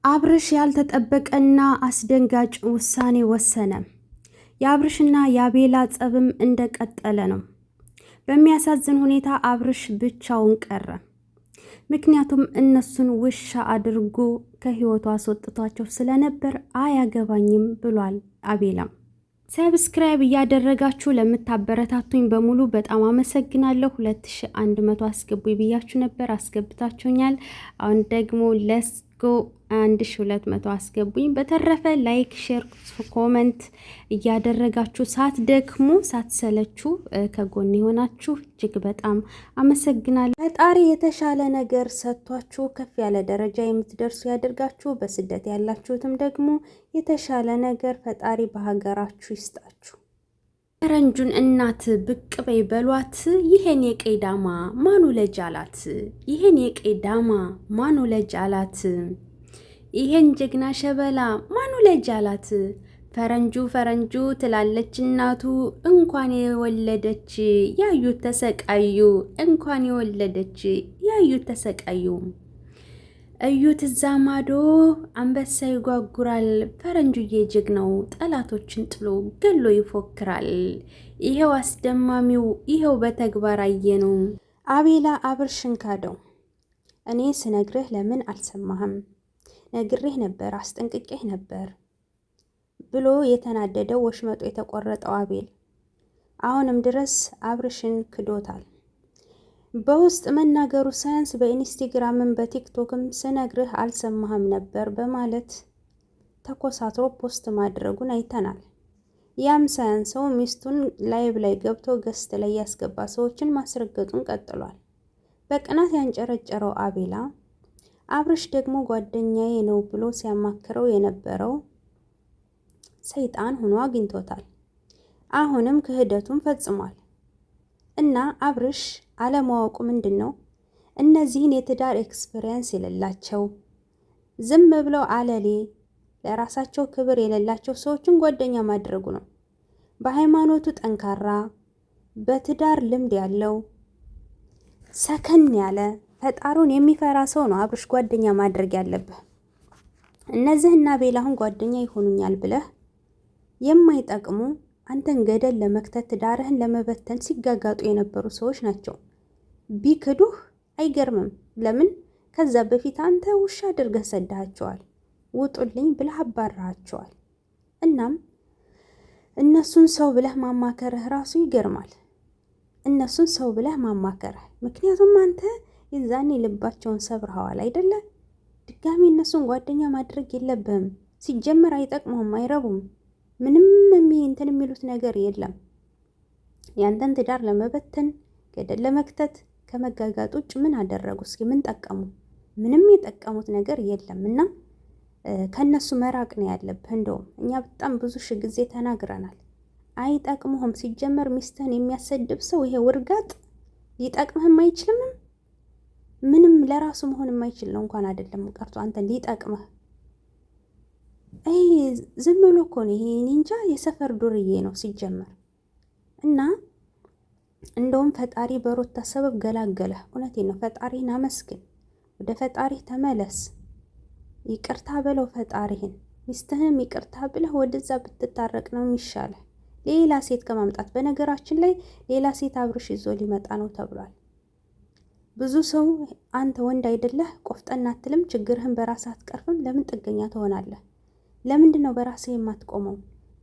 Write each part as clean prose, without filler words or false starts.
አብርሽ ያልተጠበቀና አስደንጋጭ ውሳኔ ወሰነ። የአብርሽና የአቤላ ጸብም እንደቀጠለ ነው። በሚያሳዝን ሁኔታ አብርሽ ብቻውን ቀረ። ምክንያቱም እነሱን ውሻ አድርጎ ከህይወቱ አስወጥቷቸው ስለነበር አያገባኝም ብሏል አቤላም። ሰብስክራይብ እያደረጋችሁ ለምታበረታቱኝ በሙሉ በጣም አመሰግናለሁ። 2100 አስገቡኝ ብያችሁ ነበር፣ አስገብታችሁኛል። አሁን ደግሞ ለስጎ 1200 አስገቡኝ። በተረፈ ላይክ፣ ሼር፣ ኮመንት እያደረጋችሁ ሳትደክሙ ሳትሰለችሁ ከጎን የሆናችሁ እጅግ በጣም አመሰግናለሁ። ፈጣሪ የተሻለ ነገር ሰጥቷችሁ ከፍ ያለ ደረጃ የምትደርሱ ያደርጋችሁ። በስደት ያላችሁትም ደግሞ የተሻለ ነገር ፈጣሪ በሀገራችሁ ይስጣችሁ። ፈረንጁን እናት ብቅ በይ በሏት። ይሄን የቀይ ዳማ ማኑ ለጅ አላት። ይሄን የቀይ ዳማ ማኑ ለጅ አላት። ይሄን ጀግና ሸበላ ማኑ ለጅ አላት። ፈረንጁ ትላለች እናቱ። እንኳን የወለደች ያዩት ተሰቃዩ። እንኳን የወለደች ያዩት ተሰቃዩ። እዩት እዛ ማዶ አንበሳ ይጓጉራል። ፈረንጁዬ ጀግናው ጠላቶችን ጥሎ ገሎ ይፎክራል። ይሄው አስደማሚው ይሄው በተግባር አየነው። አቤላ አብርሽን ካደው። እኔ ስነግርህ ለምን አልሰማህም? ነግሬህ ነበር፣ አስጠንቅቄህ ነበር ብሎ የተናደደው ወሽመጡ የተቆረጠው አቤል አሁንም ድረስ አብርሽን ክዶታል። በውስጥ መናገሩ ሳያንስ በኢንስታግራምም በቲክቶክም ስነግርህ አልሰማህም ነበር በማለት ተኮሳትሮ ፖስት ማድረጉን አይተናል። ያም ሳያንሰው ሚስቱን ላይቭ ላይ ገብቶ ገስት ላይ ያስገባ ሰዎችን ማስረገጡን ቀጥሏል። በቅናት ያንጨረጨረው አቤላ አብርሽ ደግሞ ጓደኛዬ ነው ብሎ ሲያማክረው የነበረው ሰይጣን ሆኖ አግኝቶታል። አሁንም ክህደቱን ፈጽሟል። እና አብርሽ አለማወቁ ምንድን ነው? እነዚህን የትዳር ኤክስፒሪየንስ የሌላቸው ዝም ብለው አለሌ ለራሳቸው ክብር የሌላቸው ሰዎችን ጓደኛ ማድረጉ ነው። በሃይማኖቱ ጠንካራ፣ በትዳር ልምድ ያለው ሰከን ያለ ፈጣሩን የሚፈራ ሰው ነው አብርሽ ጓደኛ ማድረግ ያለብህ። እነዚህና ቤላሁን ጓደኛ ይሆኑኛል ብለህ የማይጠቅሙ አንተን ገደል ለመክተት ትዳርህን ለመበተን ሲጋጋጡ የነበሩ ሰዎች ናቸው። ቢክዱህ አይገርምም። ለምን? ከዛ በፊት አንተ ውሻ አድርገህ ሰዳቸዋል። ውጡልኝ ብለህ አባራቸዋል። እናም እነሱን ሰው ብለህ ማማከርህ ራሱ ይገርማል። እነሱን ሰው ብለህ ማማከርህ፣ ምክንያቱም አንተ የዛኔ ልባቸውን ሰብረዋል አይደለ? ድጋሚ እነሱን ጓደኛ ማድረግ የለብህም። ሲጀመር አይጠቅሙህም፣ አይረቡም። ምንም እንትን የሚሉት ነገር የለም። ያንተን ትዳር ለመበተን ገደል ለመክተት ከመጋጋጥ ውጭ ምን አደረጉ? እስኪ ምን ጠቀሙ? ምንም የጠቀሙት ነገር የለም። እና ከነሱ መራቅ ነው ያለብህ። እንደውም እኛ በጣም ብዙ ሺህ ጊዜ ተናግረናል። አይጠቅሙህም። ሲጀመር ሚስትህን የሚያሰድብ ሰው ይሄ ውርጋጥ ሊጠቅምህም አይችልም። ምንም ለራሱ መሆን የማይችል ነው። እንኳን አይደለም ቀርቶ አንተን ሊጠቅምህ ዝም ብሎ እኮ ነው። ይሄ እንጃ የሰፈር ዱርዬ ነው ሲጀመር። እና እንደውም ፈጣሪ በሩታ ሰበብ ገላገለህ። እውነቴን ነው። ፈጣሪህን አመስግን። ወደ ፈጣሪህ ተመለስ። ይቅርታ በለው ፈጣሪህን። ሚስትህንም ይቅርታ ብለህ ወደዛ ብትታረቅ ነው የሚሻለህ ሌላ ሴት ከማምጣት። በነገራችን ላይ ሌላ ሴት አብርሽ ይዞ ሊመጣ ነው ተብሏል። ብዙ ሰው አንተ ወንድ አይደለህ ቆፍጠና አትልም? ችግርህን በራስህ አትቀርፍም? ለምን ጥገኛ ትሆናለህ? ለምንድን ነው በራስህ የማትቆመው?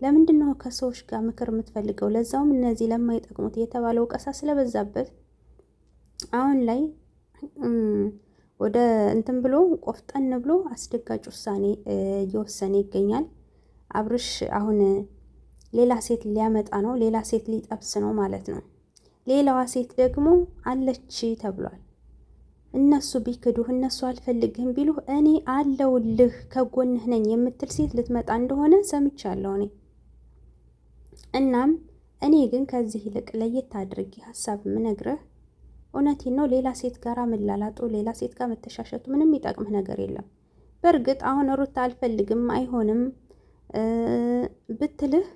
ለምንድን ነው ከሰዎች ጋር ምክር የምትፈልገው? ለዛውም እነዚህ ለማይጠቅሙት የተባለው ቀሳ ስለበዛበት አሁን ላይ ወደ እንትን ብሎ ቆፍጠን ብሎ አስደጋጭ ውሳኔ እየወሰነ ይገኛል። አብርሽ አሁን ሌላ ሴት ሊያመጣ ነው፣ ሌላ ሴት ሊጠብስ ነው ማለት ነው። ሌላዋ ሴት ደግሞ አለች ተብሏል። እነሱ ቢክዱህ፣ እነሱ አልፈልግህም ቢሉህ እኔ አለውልህ ከጎንህ ነኝ የምትል ሴት ልትመጣ እንደሆነ ሰምቻለሁ እኔ። እናም እኔ ግን ከዚህ ይልቅ ለየት አድርጌ ሀሳብ የምነግርህ እውነቴን ነው። ሌላ ሴት ጋር መላላጡ፣ ሌላ ሴት ጋር መተሻሸቱ ምንም ይጠቅምህ ነገር የለም። በእርግጥ አሁን ሩታ አልፈልግም አይሆንም ብትልህ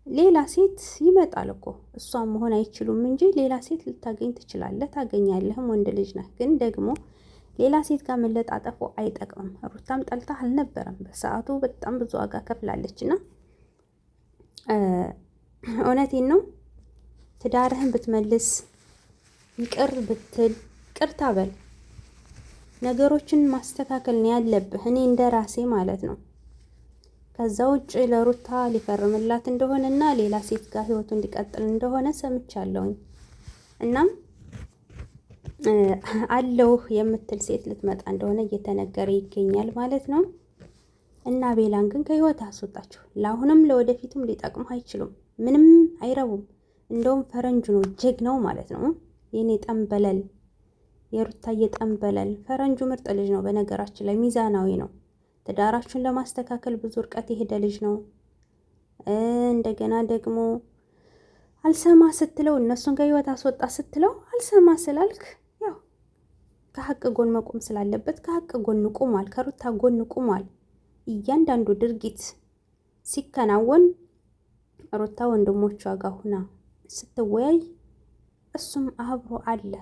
ሌላ ሴት ይመጣል እኮ። እሷም መሆን አይችሉም እንጂ ሌላ ሴት ልታገኝ ትችላለህ፣ ታገኛለህም። ወንድ ልጅ ነህ። ግን ደግሞ ሌላ ሴት ጋር መለጣጠፉ አይጠቅምም። ሩታም ጠልታ አልነበረም በሰዓቱ በጣም ብዙ ዋጋ ከፍላለች እና እውነቴን ነው። ትዳርህን ብትመልስ ይቅር ብትል ቅርታ በል። ነገሮችን ማስተካከል ነው ያለብህ። እኔ እንደ ራሴ ማለት ነው። ከዛ ውጭ ለሩታ ሊፈርምላት እንደሆነ እና ሌላ ሴት ጋር ህይወቱ እንዲቀጥል እንደሆነ ሰምቻለሁኝ። እናም አለው የምትል ሴት ልትመጣ እንደሆነ እየተነገረ ይገኛል ማለት ነው። እና ቤላን ግን ከህይወት አስወጣችሁ። ለአሁንም ለወደፊቱም ሊጠቅሙ አይችሉም። ምንም አይረቡም። እንደውም ፈረንጁ ነው ጀግናው ማለት ነው። የኔ ጠንበለል፣ የሩታዬ ጠንበለል። ፈረንጁ ምርጥ ልጅ ነው በነገራችን ላይ ሚዛናዊ ነው። ትዳራችሁን ለማስተካከል ብዙ እርቀት የሄደ ልጅ ነው። እንደገና ደግሞ አልሰማ ስትለው እነሱን ከህይወት አስወጣ ስትለው አልሰማ ስላልክ ያው ከሀቅ ጎን መቆም ስላለበት ከሀቅ ጎን ቁሟል። ከሩታ ጎን ቁሟል። እያንዳንዱ ድርጊት ሲከናወን ሩታ ወንድሞቿ ጋር ሁና ስትወያይ እሱም አብሮ አለ።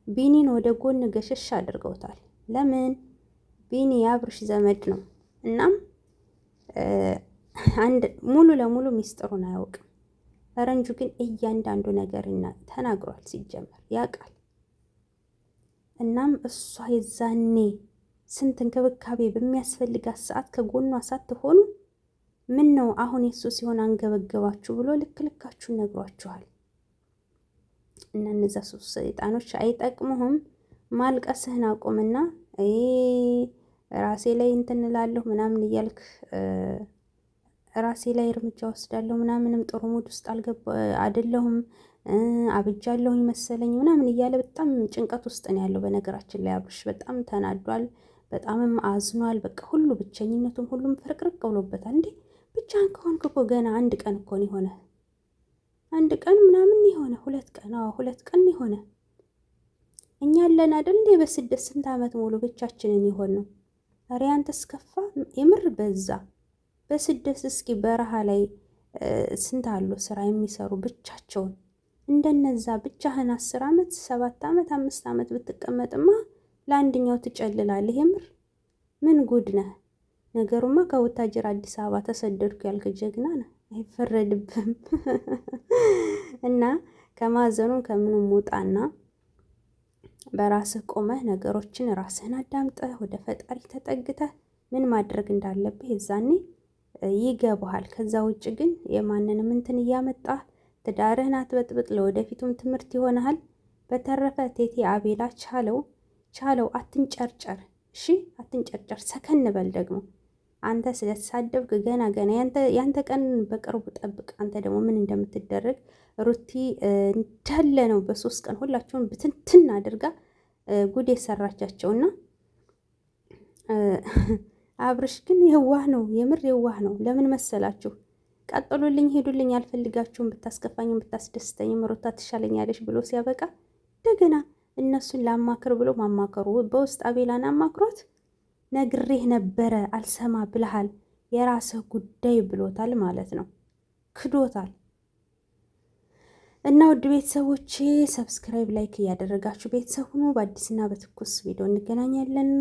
ቢኒን ወደ ጎን ገሸሽ አድርገውታል። ለምን? ቢኒ የአብርሽ ዘመድ ነው። እናም አንድ ሙሉ ለሙሉ ሚስጥሩን አያውቅም። ፈረንጁ ግን እያንዳንዱ ነገር ተናግሯል። ሲጀመር ያውቃል። እናም እሷ የዛኔ ስንት እንክብካቤ በሚያስፈልጋት ሰዓት ከጎኗ ሳትሆኑ ምን ነው አሁን የሱ ሲሆን አንገበገባችሁ ብሎ ልክ ልካችሁን ነግሯችኋል። እና እነዛ ሶስት ሰይጣኖች አይጠቅሙህም። ማልቀስህን አቁምና ራሴ ላይ እንትን እላለሁ ምናምን እያልክ ራሴ ላይ እርምጃ ወስዳለሁ ምናምንም ጥሩ ሙድ ውስጥ አይደለሁም አብጃለሁኝ መሰለኝ ምናምን እያለ በጣም ጭንቀት ውስጥ ነው ያለው። በነገራችን ላይ አብርሽ በጣም ተናዷል፣ በጣምም አዝኗል። በቃ ሁሉ ብቸኝነቱም ሁሉም ፍርቅርቅ ብሎበታል። እንዴ ብቻህን ከሆንክ እኮ ገና አንድ ቀን እኮ ነው የሆነ፣ አንድ ቀን ምናምን የሆነ 2 ቀን 2 ቀን የሆነ እኛ አለን አይደል እንዴ በስደት ስንት ዓመት ሙሉ ብቻችንን ይሆን ነው። ኧረ ያንተስ ከፋ የምር በዛ። በስደት እስኪ በረሃ ላይ ስንት አሉ ስራ የሚሰሩ ብቻቸውን። እንደነዛ ብቻህን 10 ዓመት 7 ዓመት 5 ዓመት ብትቀመጥማ ለአንድኛው ትጨልላለህ። የምር ምን ጉድ ነህ? ነገሩማ ከወታጀር አዲስ አበባ ተሰደድኩ ያልክ ጀግና ነህ። አይፈረድብህም። እና ከማዘኑም ከምኑም ውጣና በራስህ ቆመህ ነገሮችን ራስህን አዳምጠህ ወደ ፈጣሪ ተጠግተህ ምን ማድረግ እንዳለብህ የዛኔ ይገባሃል። ከዛ ውጭ ግን የማንንም እንትን እያመጣህ ትዳርህን አትበጥብጥ። ለወደፊቱም ትምህርት ይሆናል። በተረፈ ቴቴ አቤላ ቻለው፣ አትንጨርጨር። እሺ አትንጨርጨር፣ ሰከን በል። ደግሞ አንተ ስለተሳደብክ ገና ያንተ ቀን በቅርቡ ጠብቅ። አንተ ደግሞ ምን እንደምትደረግ ሩቲ እንዳለ ነው በ3 ቀን ሁላቸውን ብትንትን አድርጋ ጉድ የሰራቻቸውና አብርሽ ግን የዋህ ነው፣ የምር የዋህ ነው። ለምን መሰላችሁ? ቀጥሉልኝ፣ ሄዱልኝ፣ አልፈልጋችሁም፣ ብታስከፋኝም ብታስደስተኝም ሩታ ትሻለኛለሽ ብሎ ሲያበቃ እንደገና እነሱን ላማክር ብሎ ማማከሩ በውስጥ አቤላን አማክሮት ነግሬህ ነበረ አልሰማ ብለሃል፣ የራስህ ጉዳይ ብሎታል ማለት ነው። ክዶታል። እና ውድ ቤተሰቦቼ ሰብስክራይብ፣ ላይክ እያደረጋችሁ ቤተሰብ ሁኑ። በአዲስና በትኩስ ቪዲዮ እንገናኛለን።